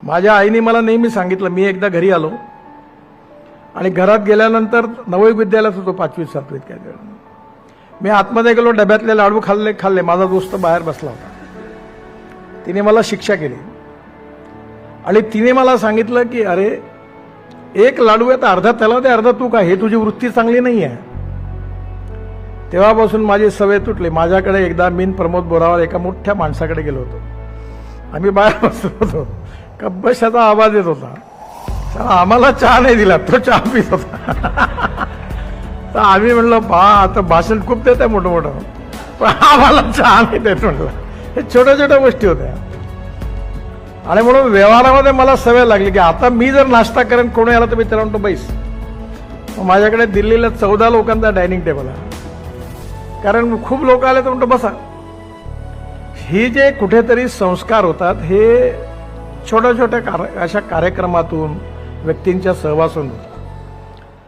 माझ्या आईने मला नेहमी सांगितलं, मी एकदा घरी आलो आणि घरात गेल्यानंतर नवोदय विद्यालयात होतो 5वी 7वीत काय वेळ. मी आतमध्ये गेलो, डब्यातले लाडू खाल्ले. माझा दोस्त बाहेर बसला होता. तिने मला शिक्षा केली आणि तिने मला सांगितलं की अरे एक लाडू आहे तर अर्धा त्याला दे, अर्धा तू काय, हे तुझी वृत्ती चांगली नाही आहे. तेव्हापासून माझी सवय तुटली. माझ्याकडे एकदा मी प्रमोद बोरावर एका मोठ्या माणसाकडे गेलो होतो. आम्ही बाहेर बसलो होतो. कब्बशाचा आवाज येत होता. आम्हाला चहा नाही दिला, तो चहा पित होता. तर आम्ही म्हणलं आता भाषण खूप देत आहे मोठं मोठं, पण आम्हाला चहा नाही देत म्हटलं. हे छोट्या छोट्या गोष्टी होत्या. आणि म्हणून व्यवहारामध्ये मला सवय लागली की आता मी जर नाश्ता करेन, कोणी आला तर मी त्याला म्हणतो बैस. माझ्याकडे दिल्लीला 14 लोकांचा डायनिंग टेबल आहे, कारण खूप लोक आले तर म्हणतो बसा. ही जे कुठेतरी संस्कार होतात हे छोट्या छोट्या अशा कार्यक्रमातून, व्यक्तींच्या सहवासातून